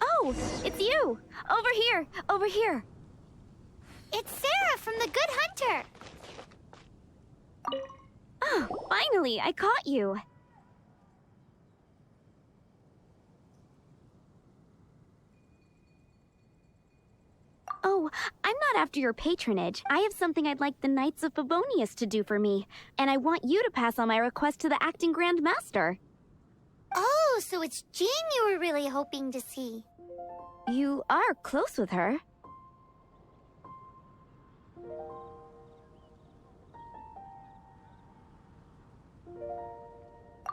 Oh, it's you! Over here! Over here! It's Sarah from the Good Hunter! Oh, finally! I caught you! Oh, I'm not after your patronage. I have something I'd like the Knights of Favonius to do for me, and I want you to pass on my request to the acting Grand Master. Oh, so it's Jean you were really hoping to see. You are close with her.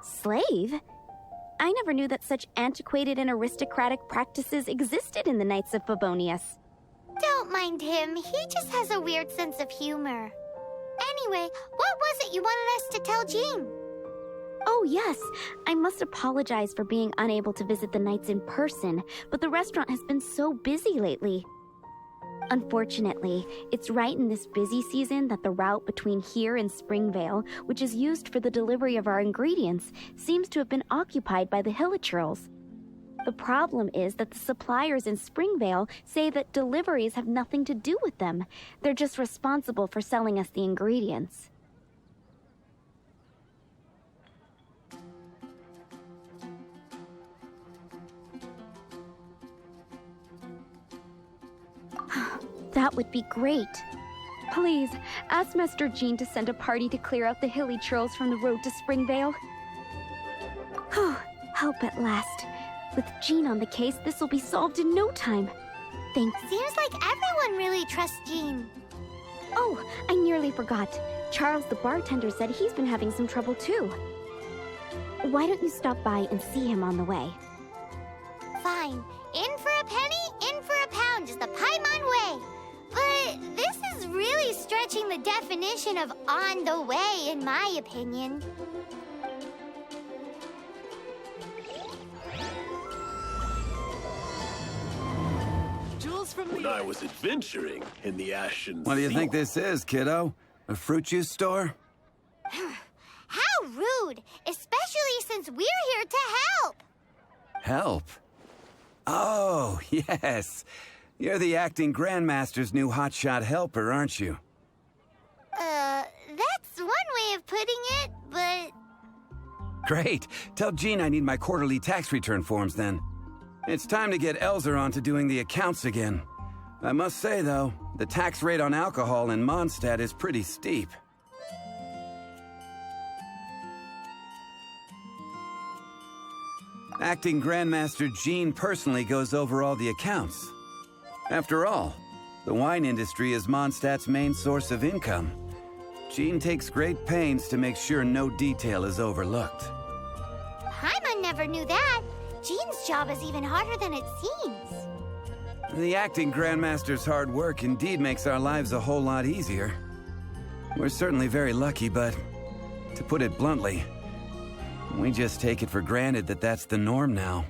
Slave? I never knew that such antiquated and aristocratic practices existed in the Knights of Favonius. Don't mind him, he just has a weird sense of humor. Anyway, what was it you wanted us to tell Jean? Oh yes, I must apologize for being unable to visit the Knights in person, but the restaurant has been so busy lately. Unfortunately, it's right in this busy season that the route between here and Springvale, which is used for the delivery of our ingredients, seems to have been occupied by the Hilichurls. The problem is that the suppliers in Springvale say that deliveries have nothing to do with them. They're just responsible for selling us the ingredients. That would be great. Please, ask Master Jean to send a party to clear out the Hilichurls from the road to Springvale. Help at last. With Jean on the case, this will be solved in no time. Thanks. Seems like everyone really trusts Jean. Oh, I nearly forgot. Charles the bartender said he's been having some trouble too. Why don't you stop by and see him on the way? Fine. In for a penny, in for a pound is the Paimon way. But this is really stretching the definition of on the way, in my opinion. When I was adventuring in the Ashen What do you Sea. think this is, kiddo? A fruit juice store? How rude, especially since we're here to help. Help? Oh, yes. You're the acting Grandmaster's new hotshot helper, aren't you? That's one way of putting it, but... Great. Tell Jean I need my quarterly tax return forms then. It's time to get Elzer on to doing the accounts again. I must say, though, the tax rate on alcohol in Mondstadt is pretty steep. Acting Grandmaster Jean personally goes over all the accounts. After all, the wine industry is Mondstadt's main source of income. Jean takes great pains to make sure no detail is overlooked. Paimon never knew that. Jean's job is even harder than it seems. The acting Grandmaster's hard work indeed makes our lives a whole lot easier. We're certainly very lucky, but to put it bluntly, we just take it for granted that that's the norm now.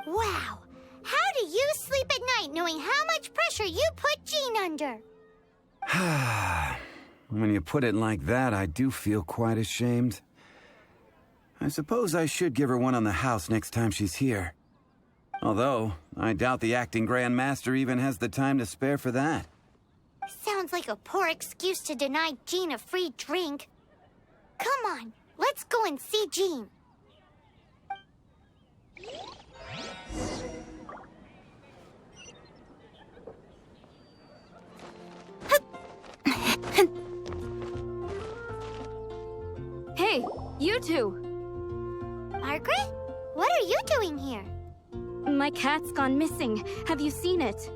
Wow. How do you sleep at night knowing how much pressure you put Jean under? When you put it like that, I do feel quite ashamed. I suppose I should give her one on the house next time she's here. Although, I doubt the acting Grandmaster even has the time to spare for that. Sounds like a poor excuse to deny Jean a free drink. Come on, let's go and see Jean. Hey, you two! Margaret? What are you doing here? My cat's gone missing. Have you seen it?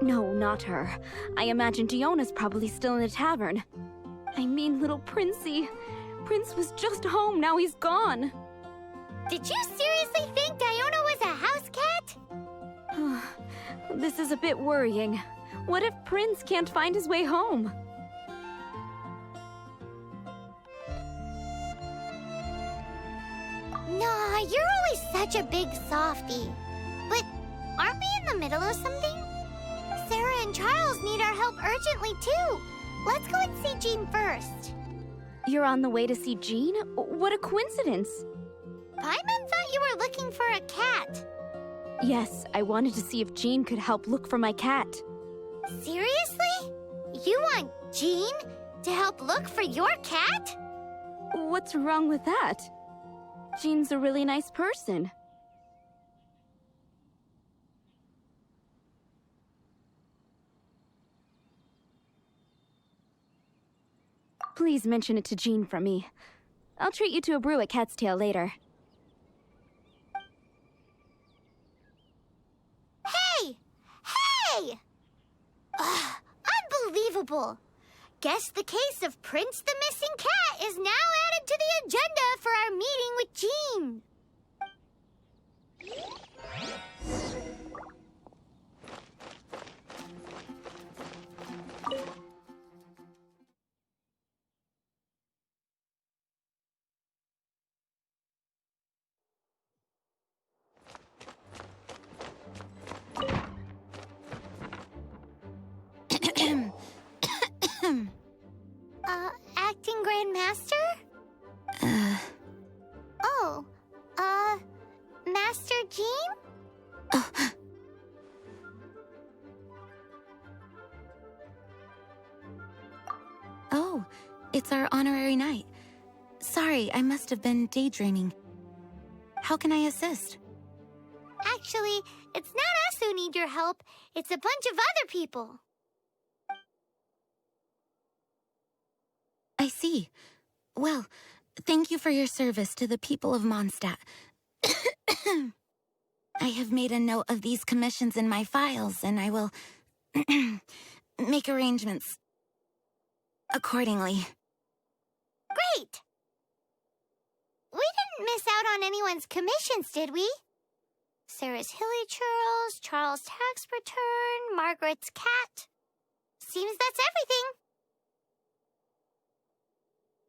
No, not her. I imagine Diona's probably still in the tavern. I mean, little Princey. Prince was just home, now he's gone. Did you seriously think Diona was a house cat? This is a bit worrying. What if Prince can't find his way home? Nah, you're always such a big softie. But aren't we in the middle of something? Sarah and Charles need our help urgently, too. Let's go and see Jean first. You're on the way to see Jean? What a coincidence! Paimon thought you were looking for a cat. Yes, I wanted to see if Jean could help look for my cat. Seriously? You want Jean to help look for your cat? What's wrong with that? Jean's a really nice person. Please mention it to Jean from me. I'll treat you to a brew at Cat's Tail later. Hey! Hey! Ugh, unbelievable! Guess the case of Prince the Missing Cat is now added to the agenda for our meeting with Jean. Acting Grand Master? Master Jean? Oh, it's our honorary knight. Sorry, I must have been daydreaming. How can I assist? Actually, it's not us who need your help. It's a bunch of other people. I see. Well, thank you for your service to the people of Mondstadt. I have made a note of these commissions in my files, and I will make arrangements accordingly. Great! We didn't miss out on anyone's commissions, did we? Sarah's Hilly Churls, Charles' tax return, Margaret's cat. Seems that's everything.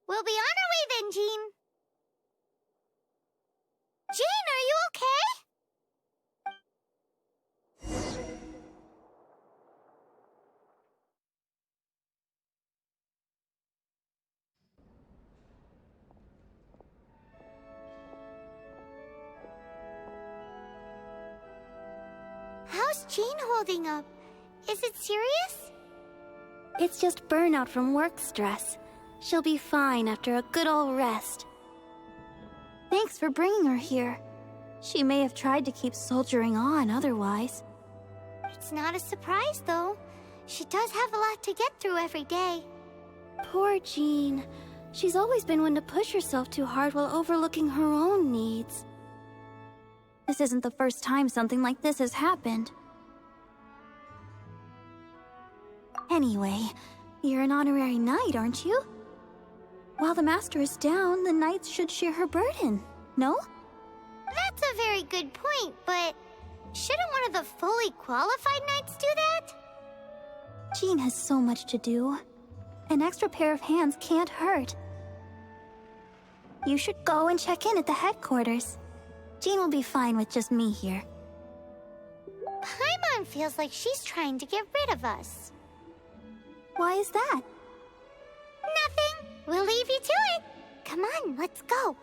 We'll be on our way then, Jean. Jean, are you okay? How's Jean holding up? Is it serious? It's just burnout from work stress. She'll be fine after a good old rest. Thanks for bringing her here. She may have tried to keep soldiering on otherwise. It's not a surprise, though. She does have a lot to get through every day. Poor Jean. She's always been one to push herself too hard while overlooking her own needs. This isn't the first time something like this has happened. Anyway, you're an honorary knight, aren't you? While the master is down, the knights should share her burden, no? That's a very good point, but shouldn't one of the fully qualified knights do that? Jean has so much to do. An extra pair of hands can't hurt. You should go and check in at the headquarters. Jean will be fine with just me here. Paimon feels like she's trying to get rid of us. Why is that? Nothing. We'll leave you to it. Come on, let's go.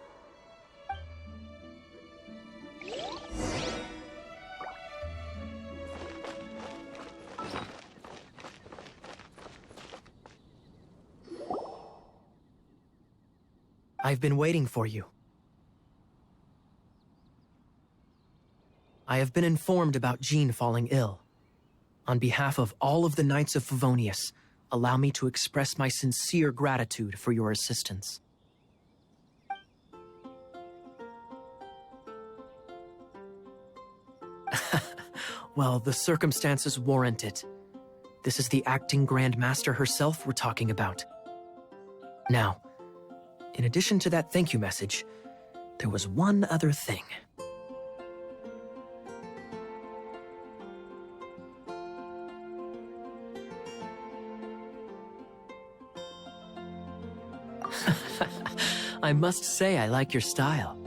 I've been waiting for you. I have been informed about Jean falling ill. On behalf of all of the Knights of Favonius, allow me to express my sincere gratitude for your assistance. Well, the circumstances warrant it. This is the acting Grand Master herself we're talking about. Now, in addition to that thank you message, there was one other thing. I must say I like your style.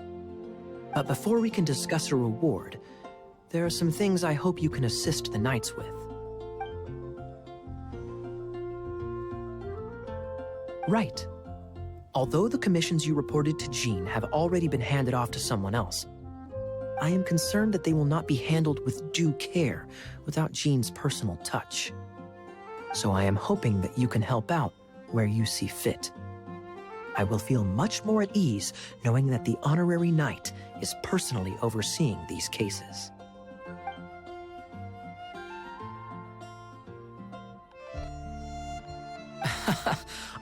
But before we can discuss a reward, there are some things I hope you can assist the knights with. Right. Although the commissions you reported to Jean have already been handed off to someone else, I am concerned that they will not be handled with due care without Jean's personal touch. So I am hoping that you can help out where you see fit. I will feel much more at ease knowing that the honorary knight is personally overseeing these cases.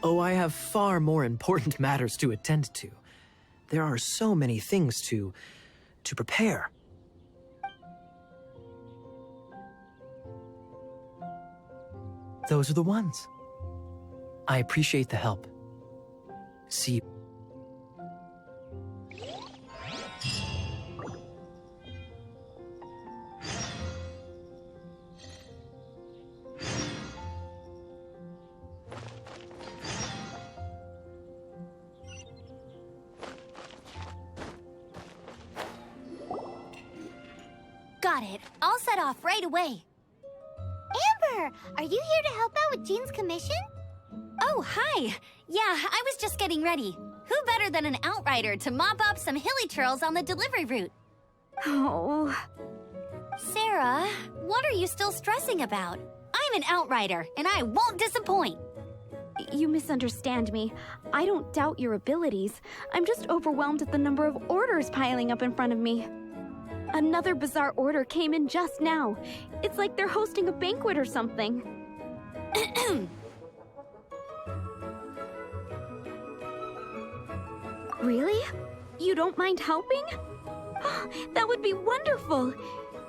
Oh, I have far more important matters to attend to. There are so many things to prepare. Those are the ones. I appreciate the help. See you. Got it. I'll set off right away. Amber, are you here to help out with Jean's commission? Oh, hi. Yeah, I was just getting ready. Who better than an outrider to mop up some hilly trails on the delivery route? Oh. Sarah, what are you still stressing about? I'm an outrider, and I won't disappoint. You misunderstand me. I don't doubt your abilities. I'm just overwhelmed at the number of orders piling up in front of me. Another bizarre order came in just now. It's like they're hosting a banquet or something. Really? You don't mind helping? That would be wonderful.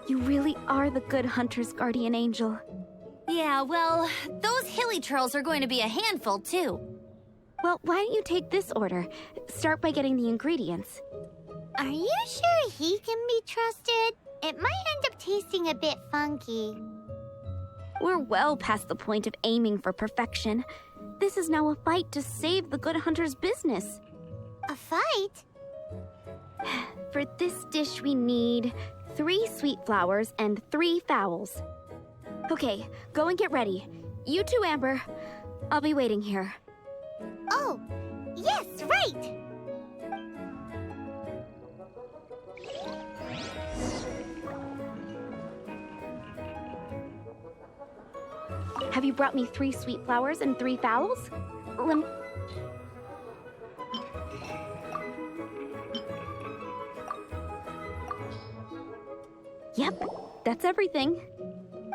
You really are the good hunter's guardian angel. Yeah, well, those hilly trails are going to be a handful, too. Well, why don't you take this order? Start by getting the ingredients. Are you sure he can be trusted? It might end up tasting a bit funky. We're well past the point of aiming for perfection. This is now a fight to save the good hunter's business. A fight? For this dish, we need 3 sweet flowers and 3 fowls. Okay, go and get ready. You too, Amber. I'll be waiting here. Oh, yes, right! Have you brought me 3 sweet flowers and 3 fowls? Yep, that's everything.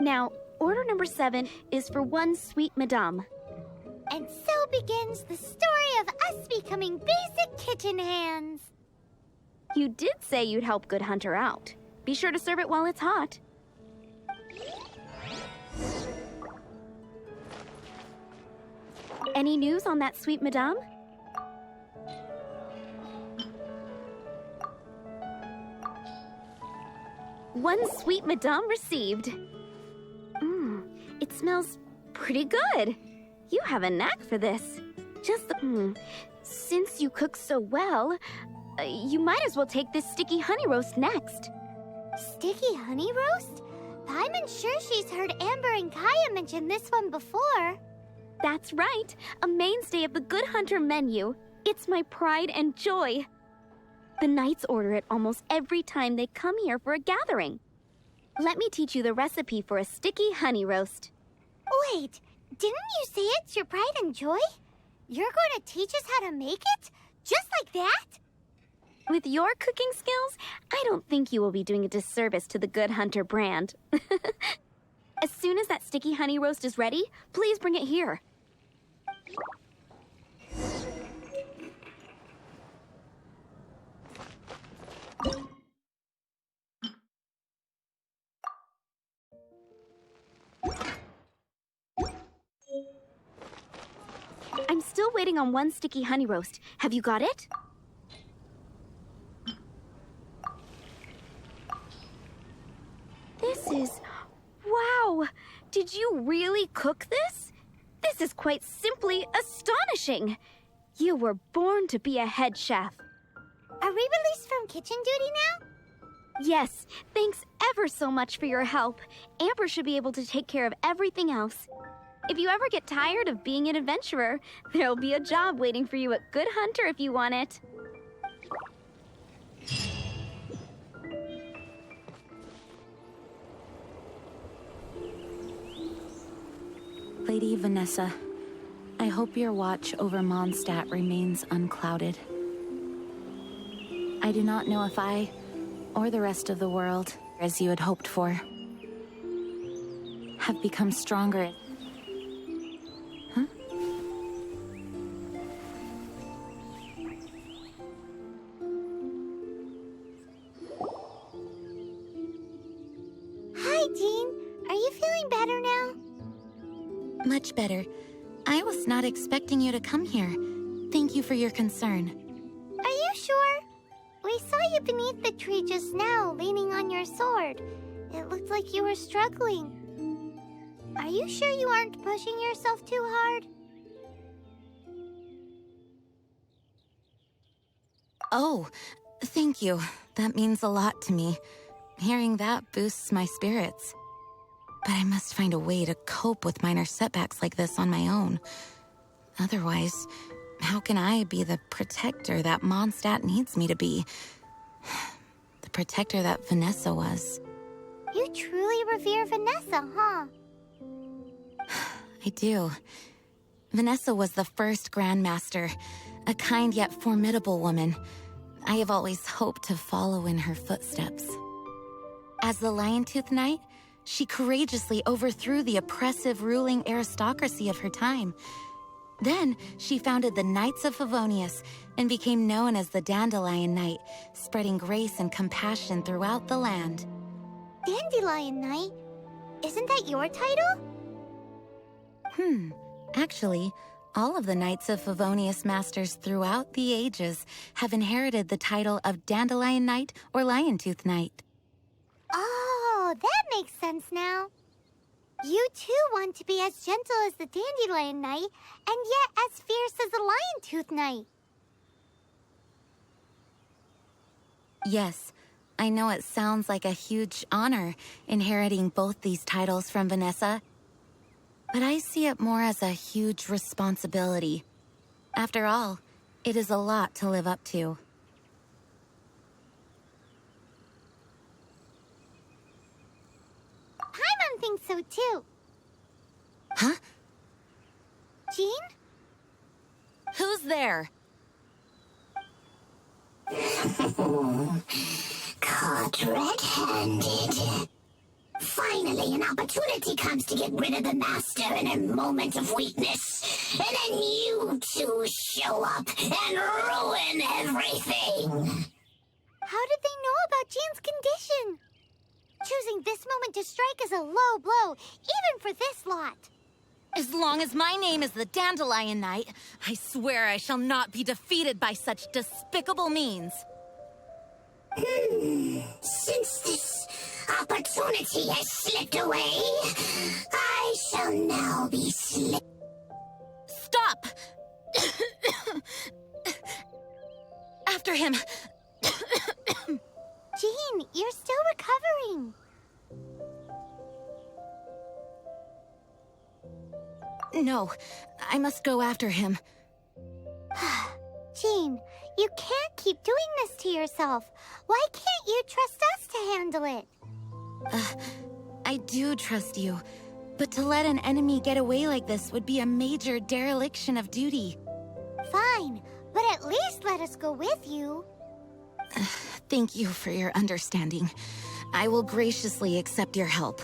Now, order number 7 is for 1 sweet madame. And so begins the story of us becoming basic kitchen hands. You did say you'd help Good Hunter out. Be sure to serve it while it's hot. Any news on that sweet madame? One sweet madame received. It smells pretty good. You have a knack for this. Since you cook so well, you might as well take this sticky honey roast next. Sticky honey roast? I'm sure she's heard Amber and Kaya mention this one before. That's right, a mainstay of the Good Hunter menu. It's my pride and joy. The knights order it almost every time they come here for a gathering. Let me teach you the recipe for a sticky honey roast. Wait, didn't you say it's your pride and joy? You're going to teach us how to make it? Just like that? With your cooking skills, I don't think you will be doing a disservice to the Good Hunter brand. As soon as that sticky honey roast is ready, please bring it here. I'm still waiting on 1 sticky honey roast. Have you got it? This is... Wow! Did you really cook this? This is quite simply astonishing! You were born to be a head chef. Are we released from kitchen duty now? Yes, thanks ever so much for your help. Amber should be able to take care of everything else. If you ever get tired of being an adventurer, there'll be a job waiting for you at Good Hunter if you want it. Lady Vanessa, I hope your watch over Mondstadt remains unclouded. I do not know if I, or the rest of the world, as you had hoped for, have become stronger. Huh? Hi, Jean. Are you feeling better now? Much better. I was not expecting you to come here. Thank you for your concern. Are you sure? We saw you beneath the tree just now, leaning on your sword. It looked like you were struggling. Are you sure you aren't pushing yourself too hard? Oh, thank you. That means a lot to me. Hearing that boosts my spirits. But I must find a way to cope with minor setbacks like this on my own. Otherwise, how can I be the protector that Mondstadt needs me to be? The protector that Vanessa was. You truly revere Vanessa, huh? I do. Vanessa was the first Grandmaster, a kind yet formidable woman. I have always hoped to follow in her footsteps. As the Lion-Tooth Knight, she courageously overthrew the oppressive ruling aristocracy of her time. Then, she founded the Knights of Favonius and became known as the Dandelion Knight, spreading grace and compassion throughout the land. Dandelion Knight? Isn't that your title? Actually, all of the Knights of Favonius Masters throughout the ages have inherited the title of Dandelion Knight or Lion-Tooth Knight. Oh, that makes sense now. You too want to be as gentle as the Dandelion Knight, and yet as fierce as the Lion-Tooth Knight. Yes, I know it sounds like a huge honor inheriting both these titles from Vanessa, but I see it more as a huge responsibility. After all, it is a lot to live up to. Paimon thinks so too. Huh? Jean? Who's there? Caught red-handed. Finally, an opportunity comes to get rid of the Master in a moment of weakness. And then you two show up and ruin everything. How did they know about Jean's condition? Choosing this moment to strike is a low blow, even for this lot. As long as my name is the Dandelion Knight, I swear I shall not be defeated by such despicable means. Since this opportunity has slipped away, I shall now be Stop! After him! Jean, you're still recovering. No, I must go after him. Jean, you can't keep doing this to yourself. Why can't you trust us to handle it? I do trust you, but to let an enemy get away like this would be a major dereliction of duty. Fine, but at least let us go with you. Thank you for your understanding. I will graciously accept your help.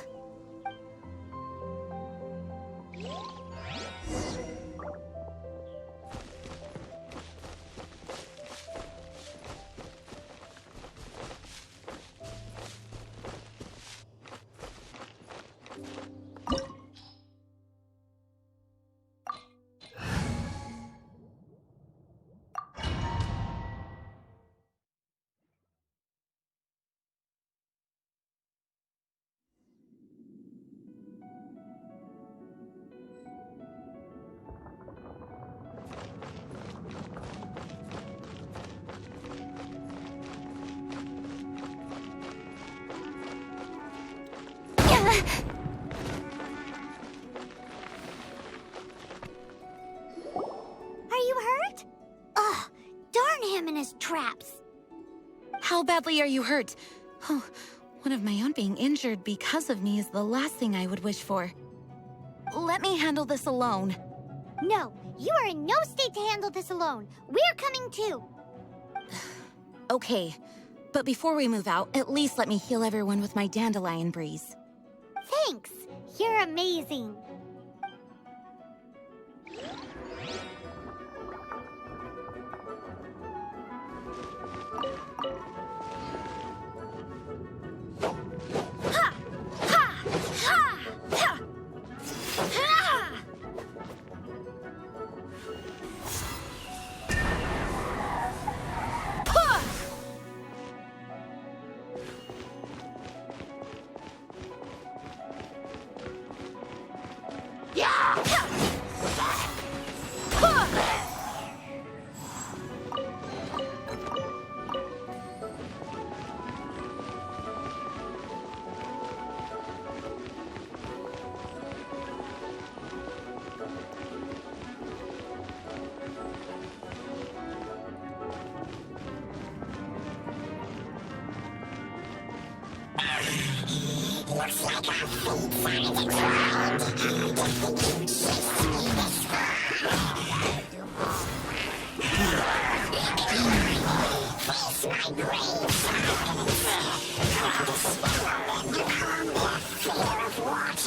venomous traps. How badly are you hurt? Oh, one of my own being injured because of me is the last thing I would wish for. Let me handle this alone. No, you are in no state to handle this alone. We're coming too. Okay, but before we move out, at least let me heal everyone with my dandelion breeze. Thanks. You're amazing. Looks like our feet find the ground. You chased me this far. Face my grave silence. The swallow and calm their fear of water.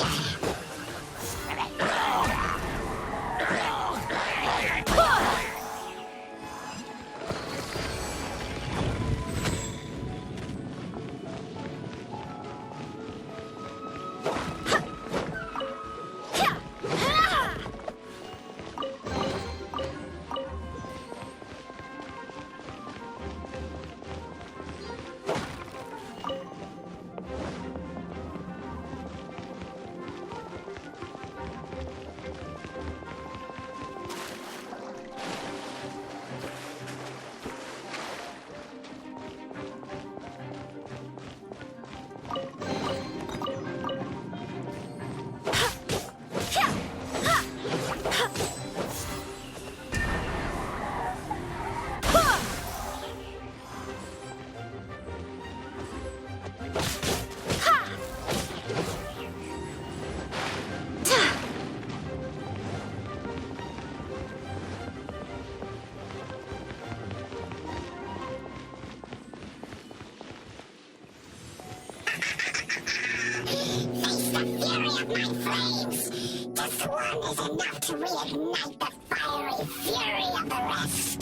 This one is enough to reignite the fiery fury of the rest.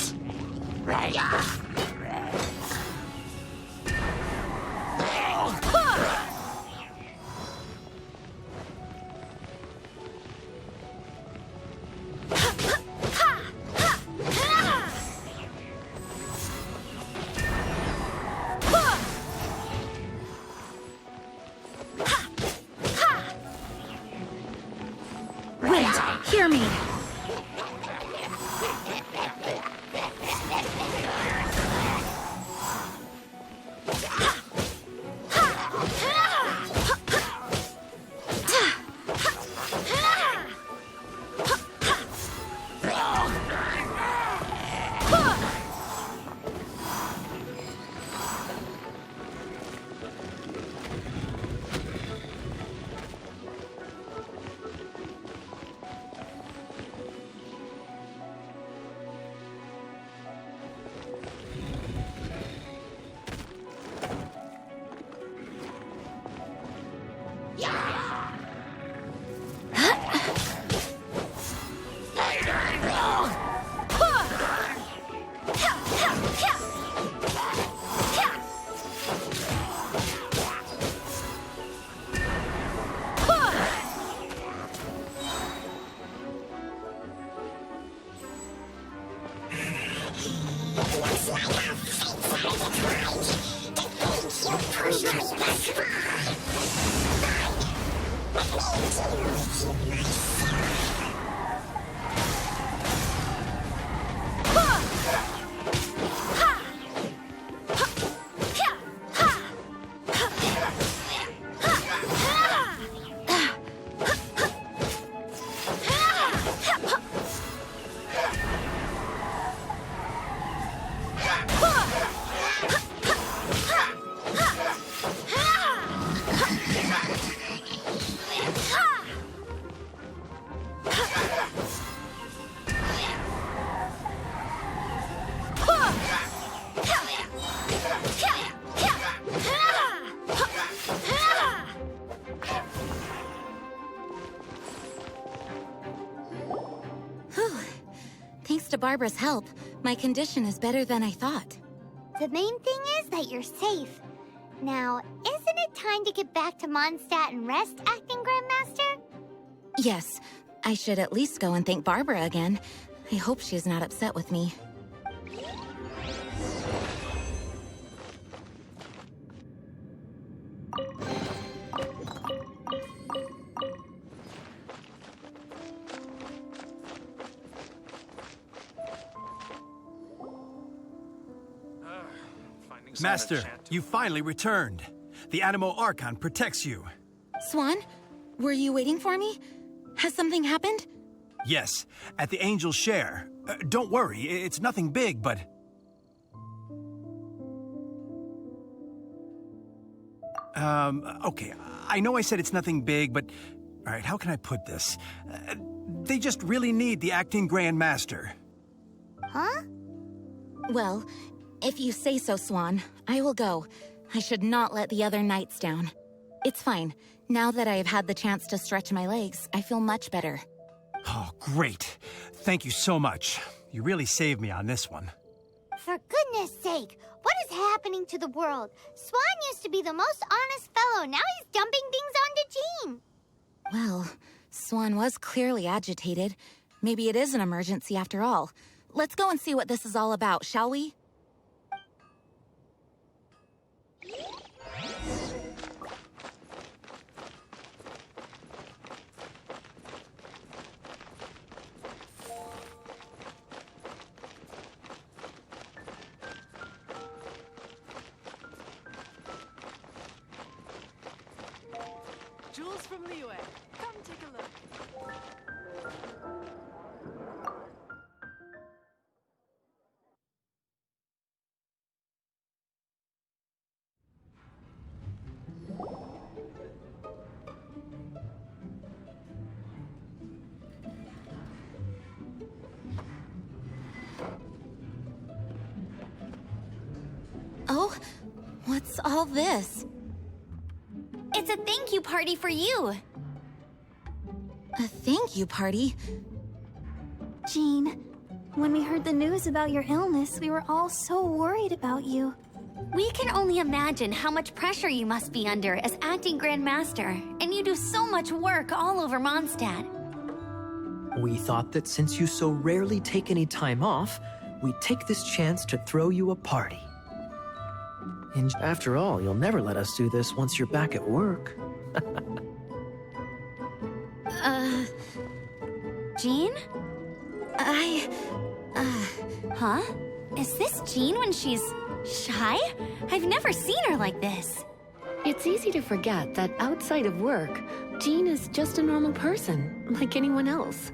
Hear me. Barbara's help, my condition is better than I thought. The main thing is that you're safe. Now, isn't it time to get back to Mondstadt and rest, Acting Grandmaster? Yes, I should at least go and thank Barbara again. I hope she's not upset with me. Master, you finally returned. The Animo Archon protects you. Swan, were you waiting for me? Has something happened? Yes, at the Angel's Share. Don't worry, it's nothing big, but... Okay, I know I said it's nothing big, but... Alright, how can I put this? They just really need the Acting Grand Master. Huh? Well, if you say so, Swan, I will go. I should not let the other knights down. It's fine. Now that I have had the chance to stretch my legs, I feel much better. Oh, great. Thank you so much. You really saved me on this one. For goodness sake, what is happening to the world? Swan used to be the most honest fellow. Now he's dumping things onto Jean. Well, Swan was clearly agitated. Maybe it is an emergency after all. Let's go and see what this is all about, shall we? Jules from Liyue, come take a look. Oh, what's all this? It's a thank you party for you. A thank you party? Jean, when we heard the news about your illness, we were all so worried about you. We can only imagine how much pressure you must be under as acting Grand Master, and you do so much work all over Mondstadt. We thought that since you so rarely take any time off, we'd take this chance to throw you a party. And after all, you'll never let us do this once you're back at work. Jean? Huh? Is this Jean when she's shy? I've never seen her like this. It's easy to forget that outside of work, Jean is just a normal person, like anyone else.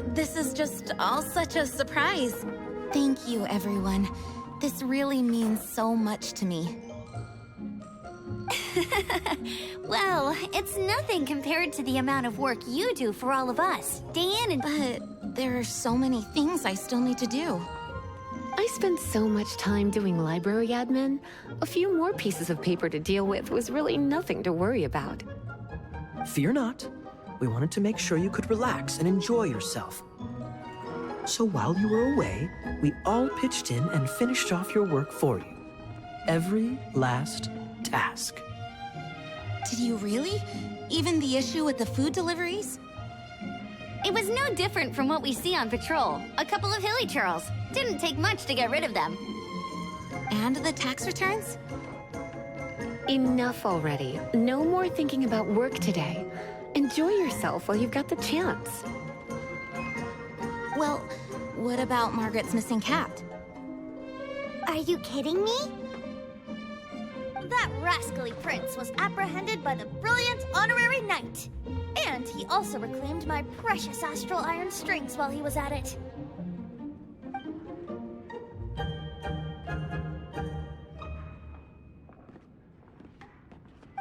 This is just all such a surprise. Thank you, everyone. This really means so much to me. Well, it's nothing compared to the amount of work you do for all of us, day in and... But there are so many things I still need to do. I spent so much time doing library admin. A few more pieces of paper to deal with was really nothing to worry about. Fear not. We wanted to make sure you could relax and enjoy yourself. So while you were away, we all pitched in and finished off your work for you. Every last task. Did you really? Even the issue with the food deliveries? It was no different from what we see on patrol. A couple of hilly churls. Didn't take much to get rid of them. And the tax returns? Enough already. No more thinking about work today. Enjoy yourself while you've got the chance. Well, what about Margaret's missing cat? Are you kidding me? That rascally prince was apprehended by the brilliant honorary knight. And he also reclaimed my precious astral iron strings while he was at it.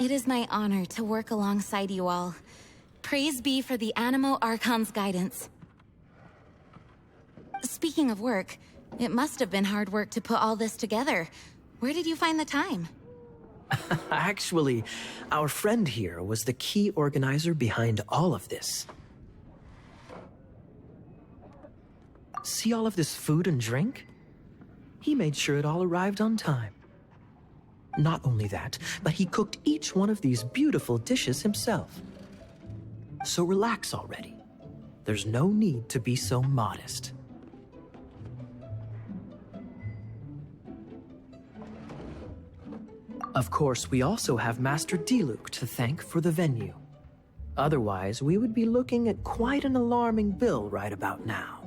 It is my honor to work alongside you all. Praise be for the Animo Archon's guidance. Speaking of work, it must have been hard work to put all this together. Where did you find the time? Actually, our friend here was the key organizer behind all of this. See all of this food and drink? He made sure it all arrived on time. Not only that, but he cooked each one of these beautiful dishes himself. So relax already. There's no need to be so modest. Of course, we also have Master Diluc to thank for the venue. Otherwise, we would be looking at quite an alarming bill right about now.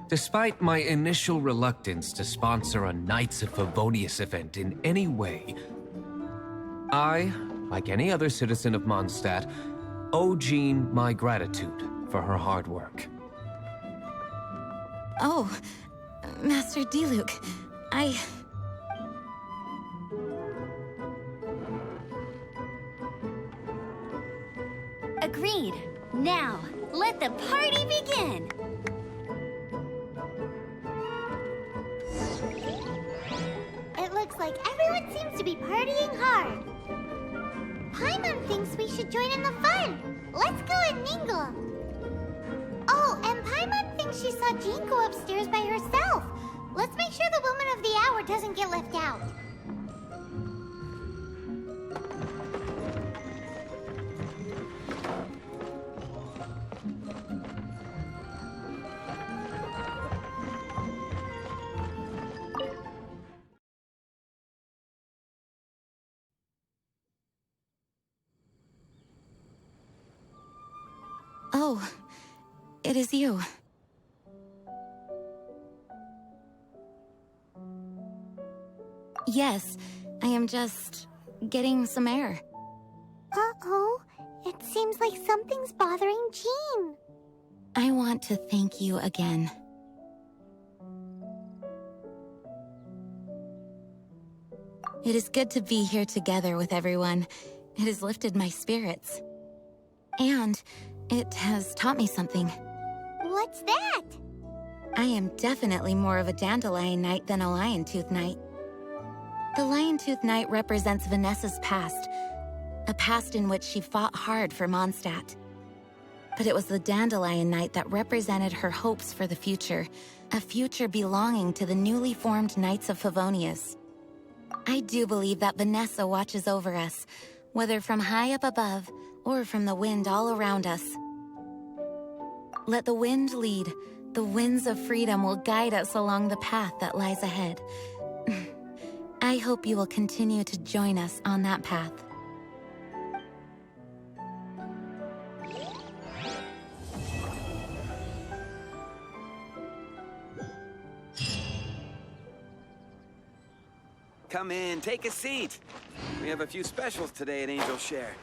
Despite my initial reluctance to sponsor a Knights of Favonius event in any way, I, like any other citizen of Mondstadt, owe Jean my gratitude for her hard work. Oh, Master Diluc, Agreed. Now, let the party begin! It looks like everyone seems to be partying hard. Paimon thinks we should join in the fun. Let's go and mingle. Oh, and Paimon thinks she saw Jean go upstairs by herself. Let's make sure the woman of the hour doesn't get left out. Oh, it is you. Yes, I am just getting some air. Uh-oh, it seems like something's bothering Jean. I want to thank you again. It is good to be here together with everyone. It has lifted my spirits. And it has taught me something. What's that? I am definitely more of a Dandelion Knight than a Lion-Tooth Knight. The Lion-Tooth Knight represents Vanessa's past, a past in which she fought hard for Mondstadt. But it was the Dandelion Knight that represented her hopes for the future, a future belonging to the newly formed Knights of Favonius. I do believe that Vanessa watches over us, whether from high up above or from the wind all around us. Let the wind lead. The winds of freedom will guide us along the path that lies ahead. I hope you will continue to join us on that path. Come in, take a seat. We have a few specials today at Angel Share.